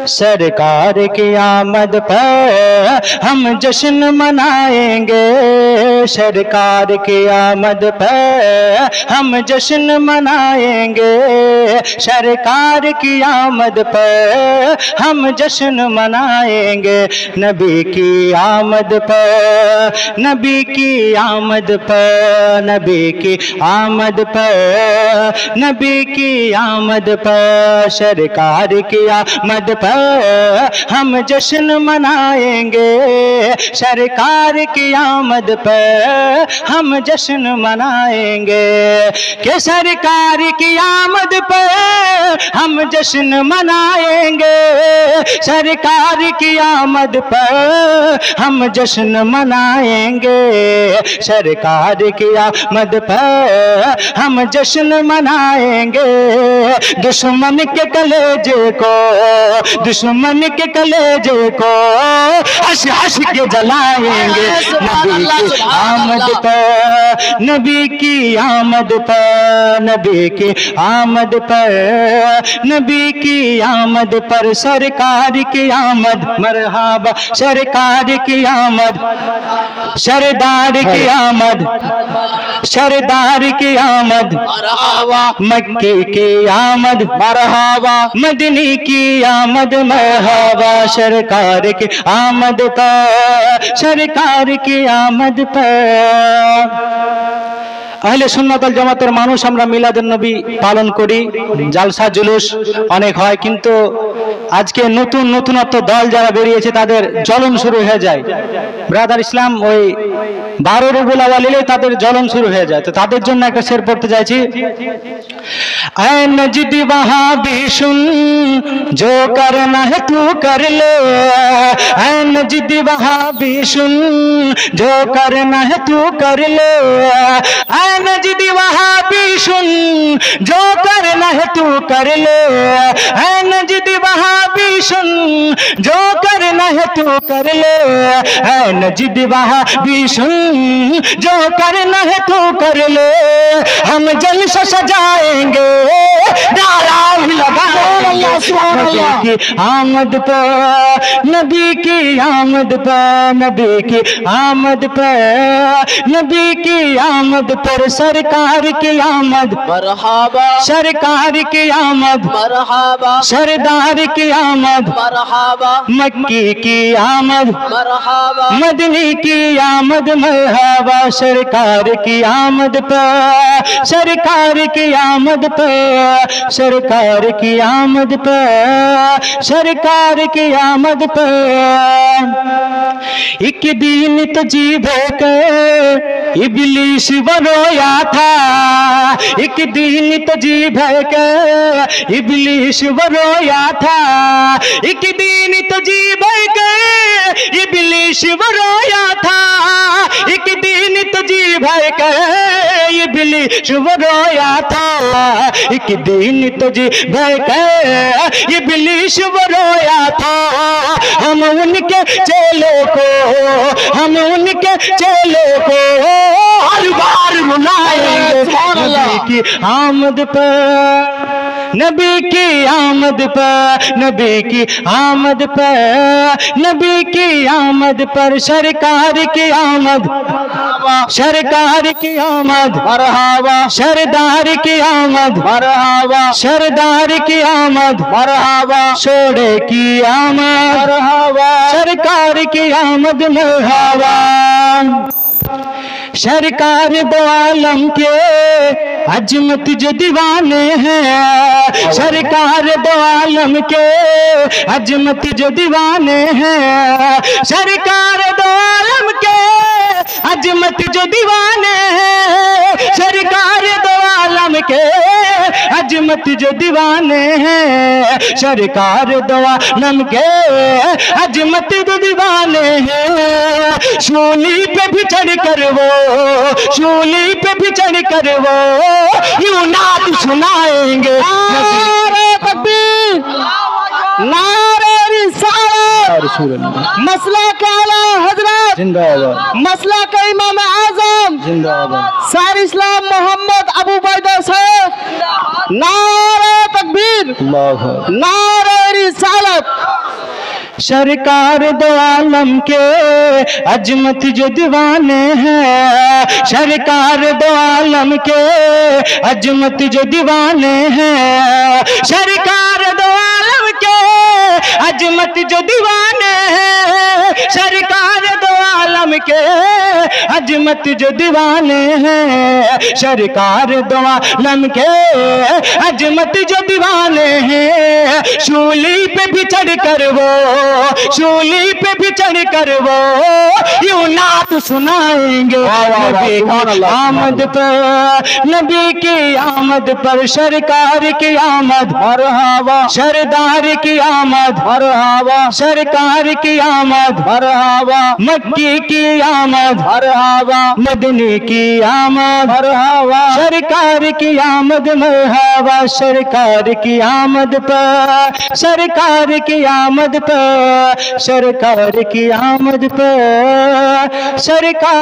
सरकार की आमद पर हम जश्न मनाएंगे, सरकार की आमद पर हम जश्न मनाएंगे, सरकार की आमद पर हम जश्न मनाएंगे। नबी की आमद पर, नबी की आमद पर, नबी की आमद पर, नबी की आमद पर, सरकार की आमद पर हम जश्न मनाएंगे, सरकार की आमद पर हम जश्न मनाएंगे। कि सरकार की आमद पर हम जश्न मनाएंगे, सरकार की आमद पर हम जश्न मनाएंगे, सरकार की आमद पर हम जश्न मनाएंगे। दुश्मन के कलेजे को, दुश्मन के कलेजे को हंस हंस के जलाएंगे। नबी की आमद पर, नबी की आमद पर, नबी की आमद पर, नबी की आमद पर, सरकार की आमद मरहबा, सरकार की आमद, सरदार की आमद, सरदार की आमद मरहबा, मक्की की आमद मरहबा, मदनी की आमद मरहबा, सरकार की आमद पर, सरकार की आमद पर। अहले सुन्नत ওয়াল জামাতের মানুষ আমরা মিলাদুন নবী পালন করি, জালসা জুলুস অনেক হয়, কিন্তু আজকে নতুনত্ব দল যারা বেরিয়েছে তাদের জ্বলন শুরু হয়ে যায়। ব্রাদার ইসলাম ওই 12 রবিউল আউয়াল এলে তাদের জ্বলন শুরু হয়ে যায়। তো তাদের জন্য একটা শের পড়তে চাইছি। ऐ नजदी वहाबी सुन, जो करना है तू कर ले, ऐ नजदी वहाबी सुन, जो करना है तू कर ले, ऐ नजदी वहाबी सुन, जो करना है तू कर ले, ऐ नजदी वहाबी सुन, जो करना है तू कर ले, ऐ नजदी वहाबी सुन, जो करना है तू कर ले। हम जलसा सजाएंगे, नारा लगाएंगे, नबी की आमद पर, नबी की आमद पर, नबी की आमद पर, नबी की आमद पर, सरकार की आमद मरहबा, सरकार की आमद मरहबा, सरदार की आमद मरहबा, मक्की की आमद मरहबा, मदनी की आमद मरहबा, सरकार की आमद पर, सरकार की आमद पर, सरकार की आमद पर, सरकार की आमद पर। एक दिन तो जी भर इबलीस वो रोया था, एक दिन तो जी भर इबलीस वो रोया था, एक दिन तो जी भर इबलीस वो रोया था, एक दिन तो जी भर इबलीस वो रोया था, एक दिन तो जी भर इबलीस वो रोया था। हम उनके चेलों को, हम उनके चेलों को हर बार रुलाएंगे। नबी की आमद पर, नबी की आमद पर, नबी की आमद पर, नबी की आमद पर, सरकार की आमद, सरकार की आमद मरहबा, सरदार की आमद मरहबा, सरदार की आमद मरहबा, सोडे की आमद मरहबा, सरकार की आमद मरहबा। सरकार दो आलम के अजमत जो दीवाने हैं, सरकार दो आलम के अजमत जो दीवाने हैं, सरकार दो आलम के अजमत जो दीवाने हैं, सरकार दो आलम के अजमत जो दीवाने हैं, सरकार दो आलम के अजमत जो दीवाने हैं। सूली पे भी चढ़ कर वो, सूली पे भी चढ़ कर वो यूं नात सुनाएंगे। नारे तकबीर, नारे रिसालत, मसला के आला हजरत जिंदाबाद, मसला के इमाम आजम जिंदाबाद, सार इस्लाम मोहम्मद अबू बैदा साहब, नारे तकबीर, नारे रिसालत। सरकार दो आलम के अजमत जो दीवाने हैं, सरकार दो आलम के अजमत जो दीवाने हैं, सरकार दो आलम के अजमत जो दीवाने हैं, सरकार दो आलम के अजमत जो दीवाने हैं, सरकार दो आलम के अजमत जो दीवाने हैं। शूली पे भी चढ़ कर वो, शूली पे भी चढ़ कर वो यूं नात सुनाएंगे नबी की आमद पर, नबी की आमद पर, सरकार की आमद मरहबा, सरदार की आमद मरहबा, सरकार की आमद मरहबा, मक्की की आमद मरहबा, मदनी की आमद मरहबा, सरकार की आमद मरहबा, सरकार की आमद पर, सरकार की आमद पर, सरकार की आमद पर, सरकार